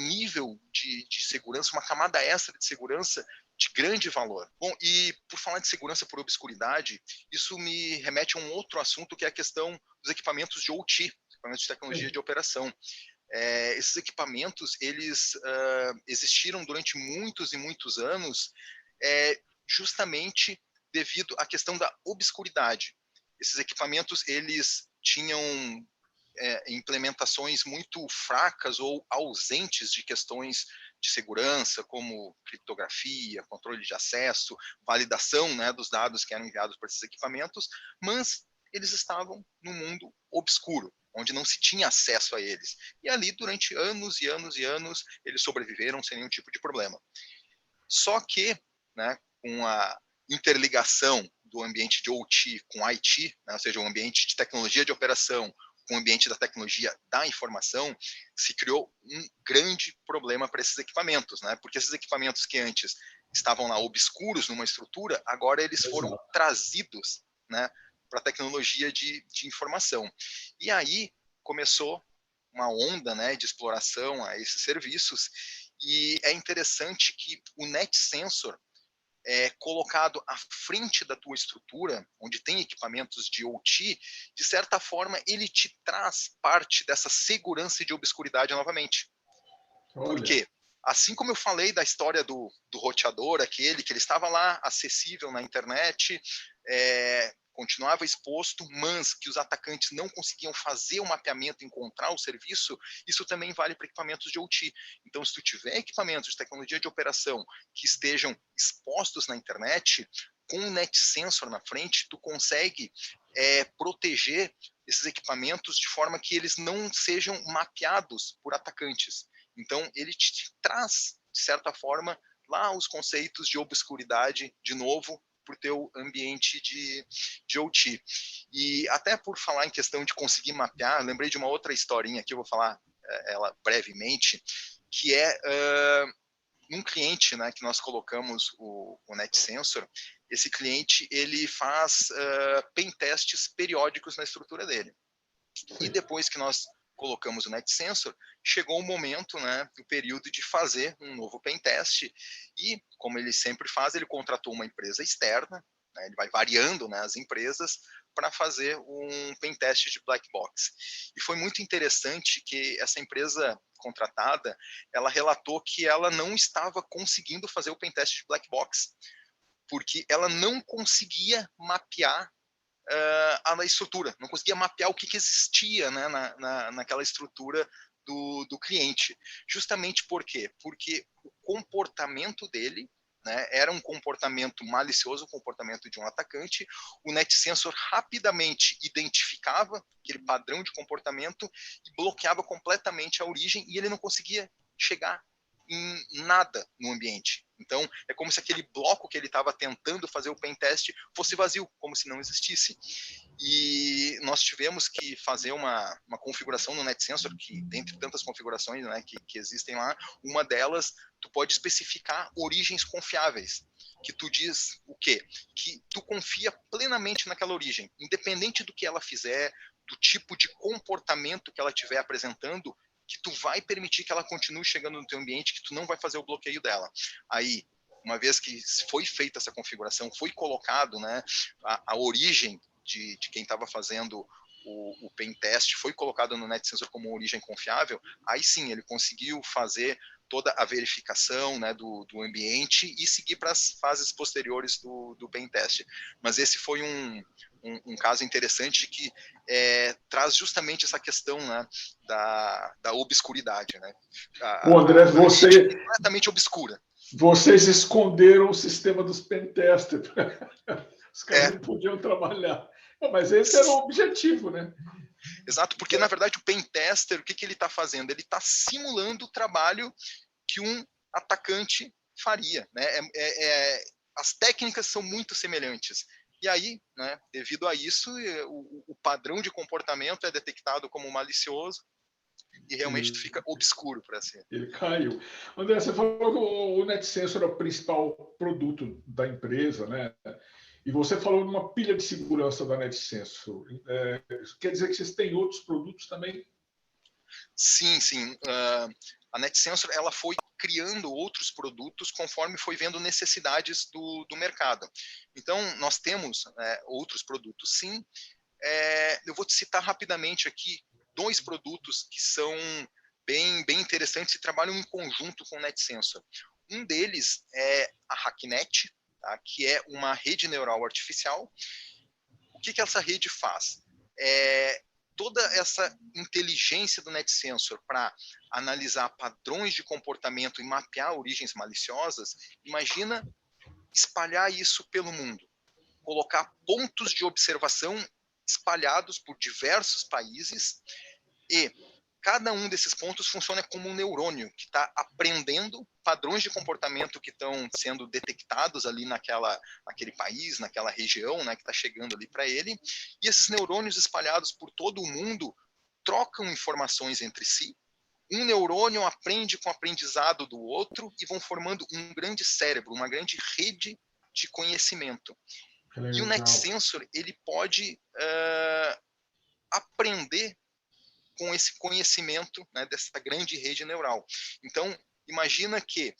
nível de segurança, uma camada extra de segurança de grande valor. Bom, e por falar de segurança por obscuridade, isso me remete a um outro assunto, que é a questão dos equipamentos de OT, equipamentos de tecnologia de operação. Esses equipamentos, eles existiram durante muitos e muitos anos, justamente devido à questão da obscuridade. Esses equipamentos, eles tinham implementações muito fracas ou ausentes de questões de segurança, como criptografia, controle de acesso, validação, né, dos dados que eram enviados para esses equipamentos, mas eles estavam no mundo obscuro, onde não se tinha acesso a eles. E ali, durante anos e anos e anos, eles sobreviveram sem nenhum tipo de problema. Só que, né, com a interligação do ambiente de OT com IT, né, ou seja, o ambiente de tecnologia de operação com o ambiente da tecnologia da informação, se criou um grande problema para esses equipamentos, né? Porque esses equipamentos que antes estavam lá obscuros numa estrutura, agora eles foram Exato. trazidos, né, para a tecnologia de informação. E aí começou uma onda, né, de exploração a esses serviços, e é interessante que o Net Sensor colocado à frente da tua estrutura, onde tem equipamentos de OT, de certa forma, ele te traz parte dessa segurança de obscuridade novamente. Por Olha, quê? Assim como eu falei da história do roteador, aquele que ele estava lá, acessível na internet, continuava exposto, mas que os atacantes não conseguiam fazer o mapeamento, encontrar o serviço, isso também vale para equipamentos de OT. Então, se tu tiver equipamentos de tecnologia de operação que estejam expostos na internet, com o Net Sensor na frente, tu consegue proteger esses equipamentos de forma que eles não sejam mapeados por atacantes. Então, ele te traz, de certa forma, lá os conceitos de obscuridade, de novo, para o teu ambiente de OT. E até por falar em questão de conseguir mapear, lembrei de uma outra historinha que eu vou falar ela brevemente, que é um cliente, né, que nós colocamos o NetSensor. Esse cliente ele faz pen testes periódicos na estrutura dele. E depois que nós colocamos o NetSensor, chegou o momento, né, o período de fazer um novo pen test. E, como ele sempre faz, ele contratou uma empresa externa, né, ele vai variando, né, as empresas para fazer um pen test de black box. E foi muito interessante que essa empresa contratada, ela relatou que ela não estava conseguindo fazer o pen test de black box, porque ela não conseguia mapear a estrutura, não conseguia mapear o que existia, né, naquela estrutura do cliente. Justamente por quê? Porque o comportamento dele, né, era um comportamento malicioso, um comportamento de um atacante. O NetSensor rapidamente identificava aquele padrão de comportamento e bloqueava completamente a origem, e ele não conseguia chegar em nada no ambiente. Então, é como se aquele bloco que ele estava tentando fazer o pen test fosse vazio, como se não existisse. E nós tivemos que fazer uma configuração no NetSensor, que dentre tantas configurações, né, que existem lá, uma delas, tu pode especificar origens confiáveis, que tu diz o quê? Que tu confia plenamente naquela origem, independente do que ela fizer, do tipo de comportamento que ela estiver apresentando, que tu vai permitir que ela continue chegando no teu ambiente, que tu não vai fazer o bloqueio dela. Aí, uma vez que foi feita essa configuração, foi colocado, né, a origem de quem estava fazendo o pen test, foi colocado no NetSensor como origem confiável, aí sim, ele conseguiu fazer toda a verificação, né, do ambiente e seguir para as fases posteriores do pen test. Mas esse foi um caso interessante que traz justamente essa questão, né, da obscuridade, né? O André, a rede é completamente obscura. Vocês esconderam o sistema dos pentesters. Os caras não podiam trabalhar. Mas esse era o objetivo, né? Exato, porque na verdade o pentester, o que ele está fazendo? Ele está simulando o trabalho que um atacante faria, né? As técnicas são muito semelhantes. E aí, né, devido a isso, o padrão de comportamento é detectado como malicioso e realmente fica obscuro para ser. Ele caiu. André, você falou que o NetSensor é o principal produto da empresa, né? E você falou numa pilha de segurança da NetSensor. Quer dizer que vocês têm outros produtos também? Sim, sim. A NetSensor ela foi criando outros produtos conforme foi vendo necessidades do mercado. Então, nós temos outros produtos, sim. Eu vou te citar rapidamente aqui 2 produtos que são bem interessantes e trabalham em conjunto com o NetSensor. Um deles é a Hacknet, tá? Que é uma rede neural artificial. O que essa rede faz? Toda essa inteligência do NetSensor para analisar padrões de comportamento e mapear origens maliciosas, imagina espalhar isso pelo mundo, colocar pontos de observação espalhados por diversos países, e cada um desses pontos funciona como um neurônio que está aprendendo padrões de comportamento que estão sendo detectados ali naquele país, naquela região, né, que está chegando ali para ele. E esses neurônios espalhados por todo o mundo trocam informações entre si. Um neurônio aprende com o aprendizado do outro e vão formando um grande cérebro, uma grande rede de conhecimento. E o NetSensor ele pode aprender com esse conhecimento, né, dessa grande rede neural. Então, imagina que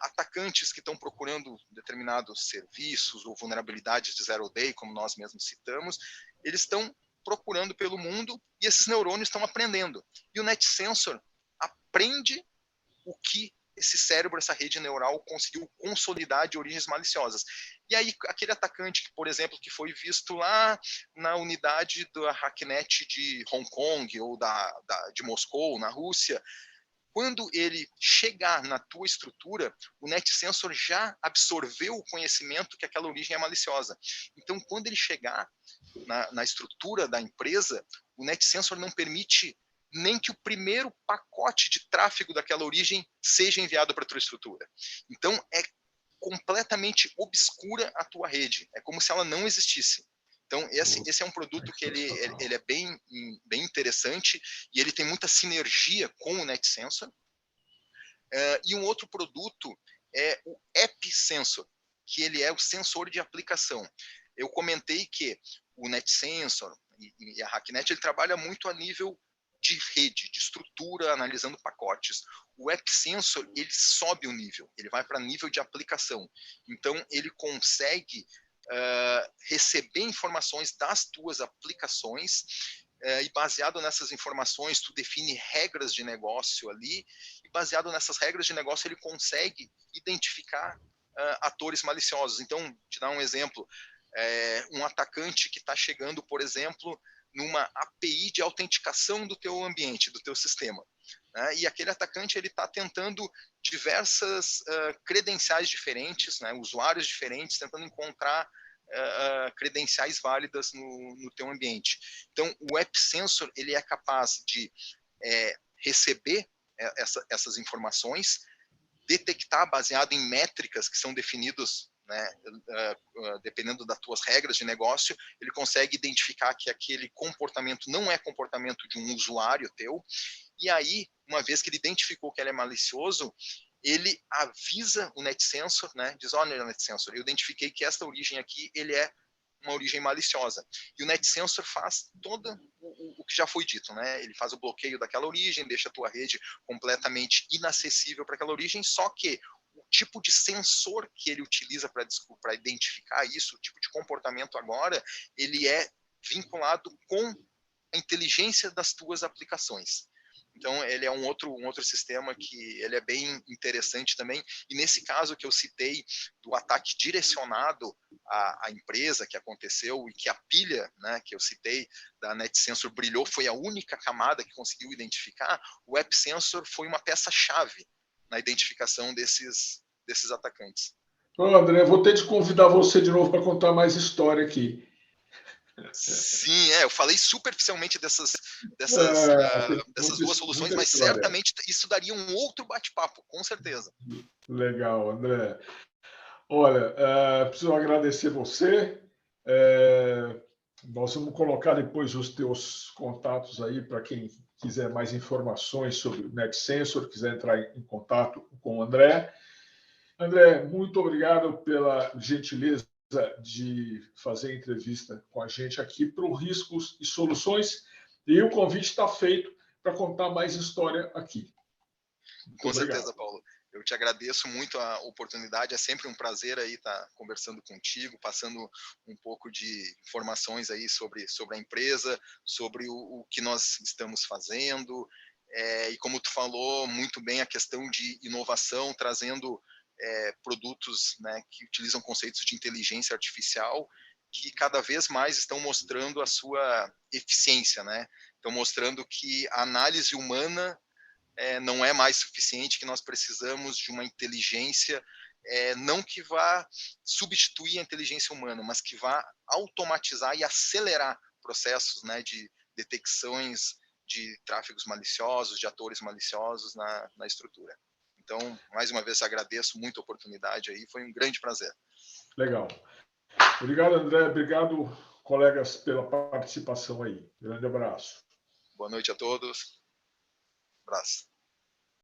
atacantes que estão procurando determinados serviços ou vulnerabilidades de zero day, como nós mesmos citamos, eles estão procurando pelo mundo e esses neurônios estão aprendendo. E o NetSensor aprende o que esse cérebro, essa rede neural conseguiu consolidar de origens maliciosas. E aí, aquele atacante, por exemplo, que foi visto lá na unidade da Hacknet de Hong Kong ou de Moscou, na Rússia, quando ele chegar na tua estrutura, o NetSensor já absorveu o conhecimento que aquela origem é maliciosa. Então, quando ele chegar na estrutura da empresa, o NetSensor não permite nem que o primeiro pacote de tráfego daquela origem seja enviado para a tua estrutura. Então, é completamente obscura a tua rede. É como se ela não existisse. Então, esse é um produto que ele é bem interessante e ele tem muita sinergia com o NetSensor. E um outro produto é o App Sensor, que ele é o sensor de aplicação. Eu comentei que o NetSensor e a Hacknet, ele trabalha muito a nível de rede, de estrutura, analisando pacotes. O App Sensor, ele sobe o nível, ele vai para nível de aplicação. Então, ele consegue receber informações das tuas aplicações e baseado nessas informações, tu define regras de negócio ali e baseado nessas regras de negócio, ele consegue identificar atores maliciosos. Então, te dar um exemplo, um atacante que está chegando, por exemplo, numa API de autenticação do teu ambiente, do teu sistema. Né? E aquele atacante ele está tentando diversas credenciais diferentes, né? Usuários diferentes, tentando encontrar credenciais válidas no teu ambiente. Então, o App Sensor ele é capaz de receber essas informações, detectar baseado em métricas que são definidas, né, dependendo das tuas regras de negócio, ele consegue identificar que aquele comportamento não é comportamento de um usuário teu, e aí, uma vez que ele identificou que ele é malicioso, ele avisa o NetSensor, né, diz, olha, NetSensor, eu identifiquei que esta origem aqui, ele é uma origem maliciosa. E o NetSensor faz todo o que já foi dito, né? Ele faz o bloqueio daquela origem, deixa a tua rede completamente inacessível para aquela origem, só que o tipo de sensor que ele utiliza para identificar isso, o tipo de comportamento agora, ele é vinculado com a inteligência das tuas aplicações. Então, ele é um outro sistema que ele é bem interessante também. E nesse caso que eu citei do ataque direcionado à empresa que aconteceu e que a pilha, né, que eu citei da NetSensor brilhou, foi a única camada que conseguiu identificar, o App Sensor foi uma peça-chave na identificação desses atacantes. Ô, André, vou ter de convidar você de novo para contar mais história aqui. Sim, eu falei superficialmente dessas duas soluções, mas história. certamente isso daria um outro bate-papo, com certeza. Legal, André. Olha, preciso agradecer você. Nós vamos colocar depois os teus contatos aí para quem quiser mais informações sobre o NetSensor, quiser entrar em contato com o André. André, muito obrigado pela gentileza de fazer a entrevista com a gente aqui para o Riscos e Soluções. E o convite está feito para contar mais história aqui. Muito com obrigado. Certeza, Paulo. Eu te agradeço muito a oportunidade. É sempre um prazer aí estar conversando contigo, passando um pouco de informações aí sobre a empresa, sobre o que nós estamos fazendo. E como tu falou muito bem, a questão de inovação, trazendo produtos, né, que utilizam conceitos de inteligência artificial que cada vez mais estão mostrando a sua eficiência, né? Estão mostrando que a análise humana não é mais suficiente, que nós precisamos de uma inteligência não que vá substituir a inteligência humana, mas que vá automatizar e acelerar processos, né, de detecções de tráfegos maliciosos, de atores maliciosos na estrutura. Então, mais uma vez, agradeço muito a oportunidade aí, foi um grande prazer. Legal. Obrigado, André. Obrigado, colegas, pela participação aí. Grande abraço. Boa noite a todos. Abraço.